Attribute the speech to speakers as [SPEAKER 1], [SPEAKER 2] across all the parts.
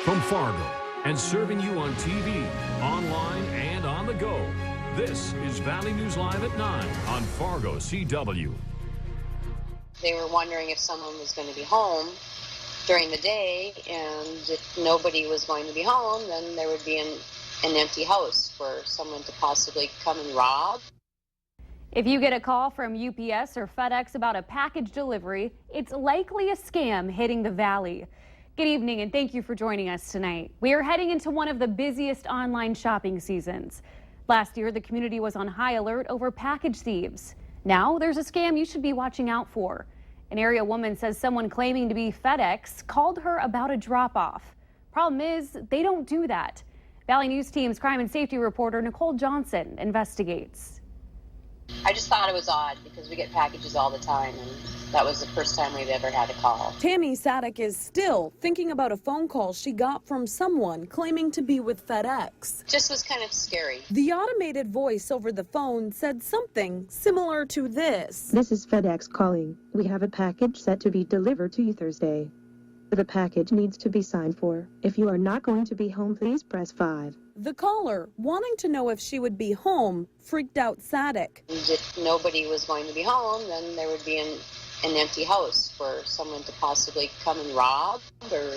[SPEAKER 1] From Fargo and serving you on TV, online, and on the go, this is Valley News Live at 9 on Fargo CW.
[SPEAKER 2] They were wondering if someone was going to be home during the day, and if nobody was going to be home, then there would be an empty house for someone to possibly come and rob.
[SPEAKER 3] If you get a call from UPS or FedEx about a package delivery, it's likely a scam hitting the Valley. Good evening and thank you for joining us tonight. We are heading into one of the busiest online shopping seasons. Last year, the community was on high alert over package thieves. Now there's a scam you should be watching out for. An area woman says someone claiming to be FedEx called her about a drop-off. Problem is, they don't do that. Valley News Team's crime and safety reporter Nicole Johnson investigates.
[SPEAKER 2] I just thought it was odd because we get packages all the time, and that was the first time we've ever had a call.
[SPEAKER 4] Tammy Sadek is still thinking about a phone call she got from someone claiming to be with FedEx.
[SPEAKER 2] Just was kind of scary.
[SPEAKER 4] The automated voice over the phone said something similar to this.
[SPEAKER 5] This is FedEx calling. We have a package set to be delivered to you Thursday. The package needs to be signed for. If you are not going to be home, please press 5.
[SPEAKER 4] The caller, wanting to know if she would be home, freaked out Sadek.
[SPEAKER 2] If nobody was going to be home, then there would be an empty house for someone to possibly come and rob, or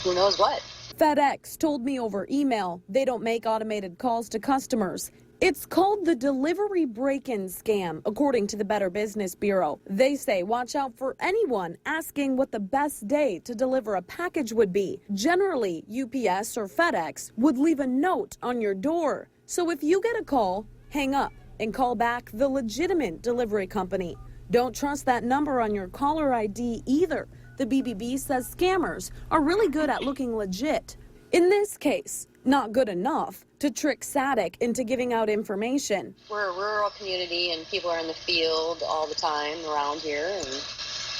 [SPEAKER 2] who knows what.
[SPEAKER 4] FedEx told me over email they don't make automated calls to customers. It's called the delivery break-in scam, according to the Better Business Bureau. They say watch out for anyone asking what the best day to deliver a package would be. Generally, UPS or FedEx would leave a note on your door. So if you get a call, hang up and call back the legitimate delivery company. Don't trust that number on your caller ID either. The BBB says scammers are really good at looking legit. In this case, not good enough to trick Sadek into giving out information.
[SPEAKER 2] We're a rural community and people are in the field all the time around here, and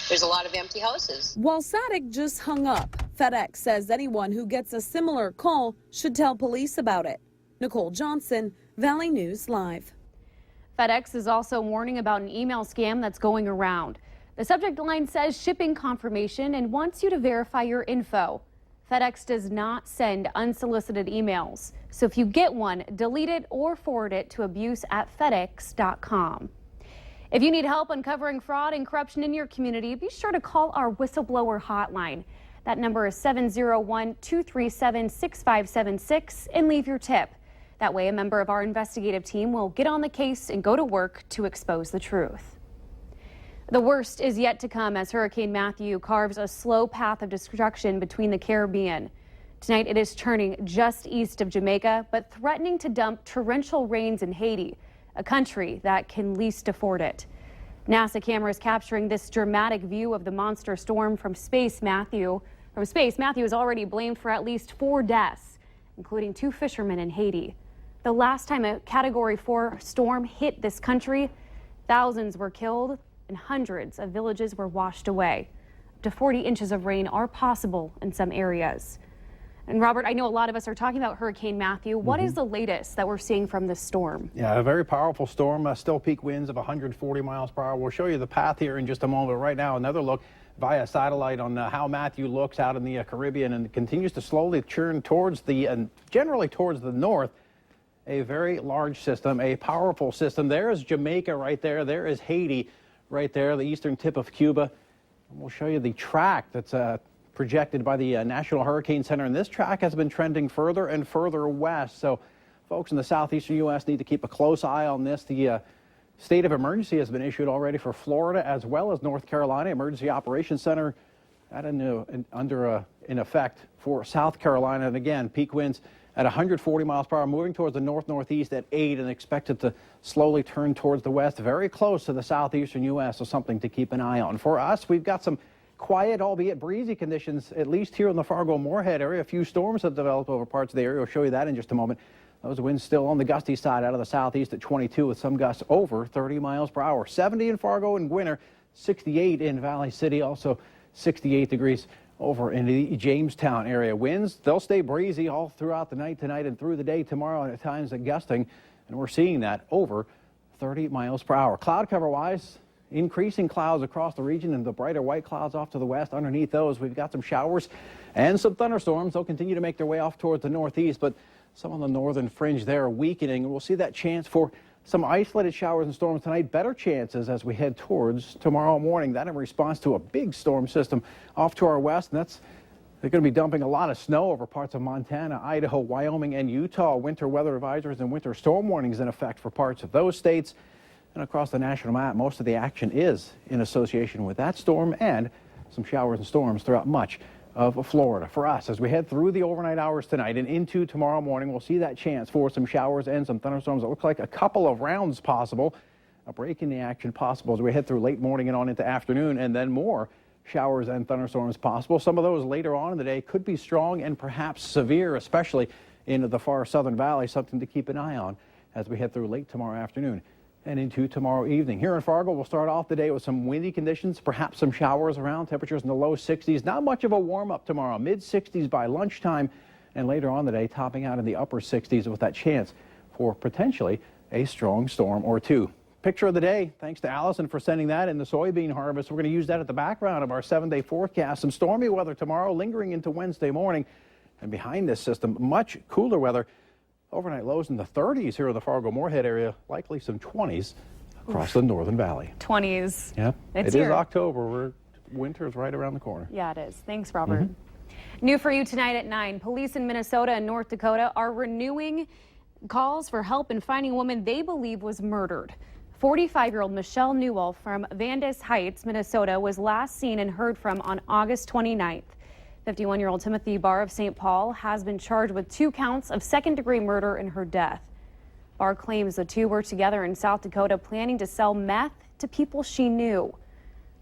[SPEAKER 2] there's a lot of empty houses.
[SPEAKER 4] While Sadek just hung up, FedEx says anyone who gets a similar call should tell police about it. Nicole Johnson, Valley News Live.
[SPEAKER 3] FedEx is also warning about an email scam that's going around. The subject line says shipping confirmation and wants you to verify your info. FedEx does not send unsolicited emails, so if you get one, delete it or forward it to abuse@fedex.com. If you need help uncovering fraud and corruption in your community, be sure to call our whistleblower hotline. That number is 701-237-6576 and leave your tip. That way, a member of our investigative team will get on the case and go to work to expose the truth. The worst is yet to come as Hurricane Matthew carves a slow path of destruction between the Caribbean. Tonight it is turning just east of Jamaica, but threatening to dump torrential rains in Haiti, a country that can least afford it. NASA cameras capturing this dramatic view of the monster storm from space. Matthew is already blamed for at least 4 deaths, including 2 fishermen in Haiti. The last time a Category 4 storm hit this country, thousands were killed and hundreds of villages were washed away. Up to 40 inches of rain are possible in some areas. And Robert, I know a lot of us are talking about Hurricane Matthew. What is the latest that we're seeing from this storm?
[SPEAKER 6] Yeah, a very powerful storm, still peak winds of 140 miles per hour. We'll show you the path here in just a moment. Right now, another look via satellite on how Matthew looks out in the Caribbean, and continues to slowly churn towards generally towards the north. A very large system, a powerful system. There is Jamaica right there. There is Haiti right there, the eastern tip of Cuba. And we'll show you the track that's projected by the National Hurricane Center. And this track has been trending further and further west. So folks in the southeastern U.S. need to keep a close eye on this. The state of emergency has been issued already for Florida as well as North Carolina. Emergency Operations Center in effect for South Carolina. And again, peak winds at 140 miles per hour, moving towards the north-northeast at 8 and expected to slowly turn towards the west, very close to the southeastern U.S., so something to keep an eye on. For us, we've got some quiet, albeit breezy conditions, at least here in the Fargo-Moorhead area. A few storms have developed over parts of the area. We'll show you that in just a moment. Those winds still on the gusty side out of the southeast at 22 with some gusts over 30 miles per hour. 70 in Fargo and Gwinner, 68 in Valley City, also 68 degrees over in the Jamestown area. Winds, they'll stay breezy all throughout the night tonight and through the day tomorrow, and at times gusting, and we're seeing that over 30 miles per hour. Cloud cover wise, increasing clouds across the region and the brighter white clouds off to the west. Underneath those, we've got some showers And some thunderstorms, they'll continue to make their way off towards the northeast, but some on the northern fringe there are weakening. We'll see that chance for some isolated showers and storms tonight. Better chances as we head towards tomorrow morning. That in response to a big storm system off to our west, and they're going to be dumping a lot of snow over parts of Montana, Idaho, Wyoming, and Utah. Winter weather advisories and winter storm warnings in effect for parts of those states. And across the national map, most of the action is in association with that storm and some showers and storms throughout much of Florida. For us, as we head through the overnight hours tonight and into tomorrow morning, we'll see that chance for some showers and some thunderstorms. It looks like a couple of rounds possible, a break in the action possible as we head through late morning and on into afternoon, and then more showers and thunderstorms possible. Some of those later on in the day could be strong and perhaps severe, especially into the far southern valley, something to keep an eye on as we head through late tomorrow afternoon and into tomorrow evening. Here in Fargo, we'll start off the day with some windy conditions, perhaps some showers around, temperatures in the low 60s. Not much of a warm-up tomorrow, mid-60s by lunchtime, and later on the day topping out in the upper 60s with that chance for potentially a strong storm or two. Picture of the day, thanks to Allison for sending that in the soybean harvest. We're going to use that at the background of our 7-day forecast. Some stormy weather tomorrow, lingering into Wednesday morning. And behind this system, much cooler weather. Overnight lows in the 30s here in the Fargo-Moorhead area, likely some 20s across the northern valley.
[SPEAKER 3] 20s.
[SPEAKER 6] Yep, it is October. Winter is right around the corner.
[SPEAKER 3] Yeah, it is. Thanks, Robert. New for you tonight at 9. Police in Minnesota and North Dakota are renewing calls for help in finding a woman they believe was murdered. 45-year-old Michelle Newell from Vandus Heights, Minnesota, was last seen and heard from on August 29th. 51-year-old Timothy Barr of St. Paul has been charged with 2 counts of second-degree murder in her death. Barr claims the two were together in South Dakota planning to sell meth to people she knew.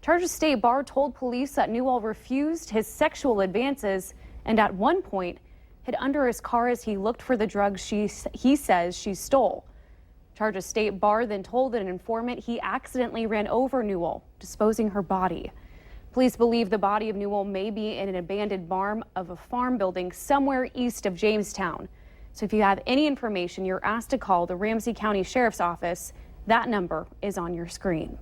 [SPEAKER 3] Charges state Barr told police that Newell refused his sexual advances and at one point hid under his car as he looked for the drugs he says she stole. Charges state Barr then told an informant he accidentally ran over Newell, disposing her body. Police believe the body of Newell may be in an abandoned barn of a farm building somewhere east of Jamestown. So if you have any information, you're asked to call the Ramsey County Sheriff's Office. That number is on your screen.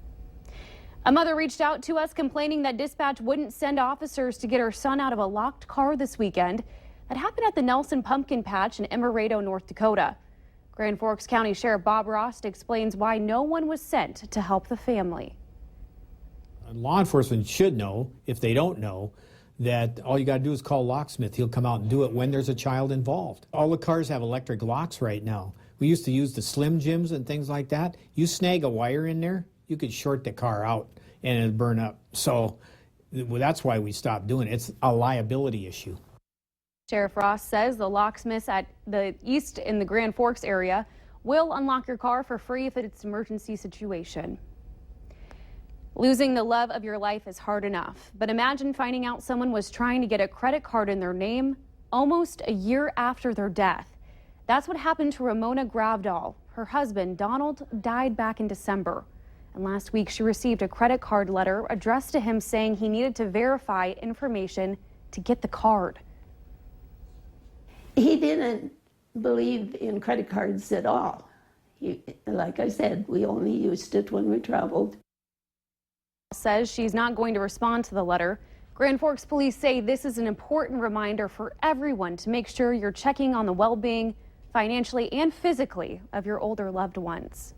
[SPEAKER 3] A mother reached out to us complaining that dispatch wouldn't send officers to get her son out of a locked car this weekend. That happened at the Nelson Pumpkin Patch in Emerado, North Dakota. Grand Forks County Sheriff Bob Rost explains why no one was sent to help the family.
[SPEAKER 7] Law enforcement should know, if they don't know, that all you got to do is call locksmith. He'll come out and do it when there's a child involved. All the cars have electric locks right now. We used to use the Slim Jims and things like that. You snag a wire in there, you could short the car out and it'd burn up. So that's why we stopped doing it. It's a liability issue.
[SPEAKER 3] Sheriff Ross says the locksmiths at the east in the Grand Forks area will unlock your car for free if it's an emergency situation. Losing the love of your life is hard enough, but imagine finding out someone was trying to get a credit card in their name almost a year after their death. That's what happened to Ramona Gravdahl. Her husband, Donald, died back in December. And last week, she received a credit card letter addressed to him saying he needed to verify information to get the card.
[SPEAKER 8] He didn't believe in credit cards at all. Like I said, we only used it when we traveled.
[SPEAKER 3] Says she's not going to respond to the letter. Grand Forks police say this is an important reminder for everyone to make sure you're checking on the well-being, financially and physically, of your older loved ones.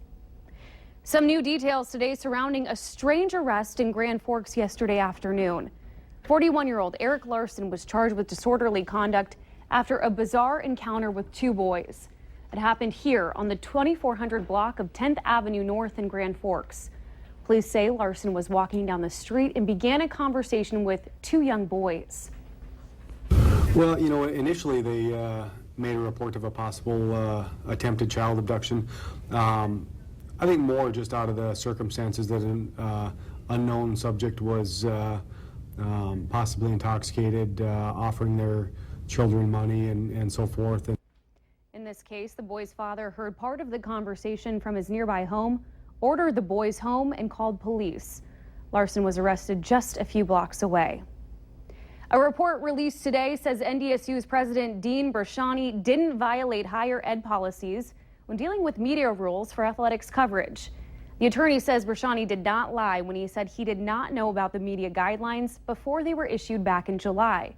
[SPEAKER 3] Some new details today surrounding a strange arrest in Grand Forks yesterday afternoon. 41-year-old Eric Larson was charged with disorderly conduct after a bizarre encounter with 2 boys. It happened here on the 2400 block of 10th Avenue North in Grand Forks. Police say Larson was walking down the street and began a conversation with 2 young boys.
[SPEAKER 9] Well, initially they made a report of a possible attempted child abduction. I think more just out of the circumstances that an unknown subject was possibly intoxicated, offering their children money and so forth.
[SPEAKER 3] In this case, the boy's father heard part of the conversation from his nearby home, ordered the boys home, and called police. Larson was arrested just a few blocks away. A report released today says NDSU's President Dean Brashani didn't violate higher ed policies when dealing with media rules for athletics coverage. The attorney says Brashani did not lie when he said he did not know about the media guidelines before they were issued back in July.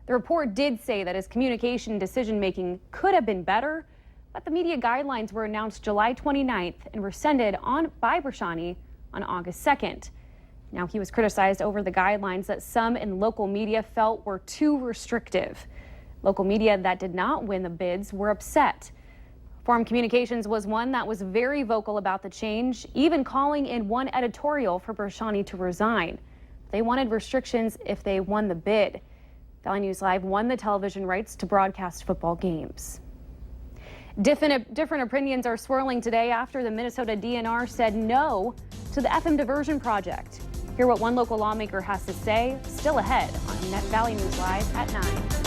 [SPEAKER 3] The report did say that his communication decision-making could have been better, but the media guidelines were announced July 29th and rescinded by Brashani on August 2nd. Now, he was criticized over the guidelines that some in local media felt were too restrictive. Local media that did not win the bids were upset. Forum Communications was one that was very vocal about the change, even calling in one editorial for Brashani to resign. They wanted restrictions if they won the bid. Valley News Live won the television rights to broadcast football games. Different opinions are swirling today after the Minnesota DNR said no to the FM diversion project. Hear what one local lawmaker has to say, still ahead on Valley News Live at 9.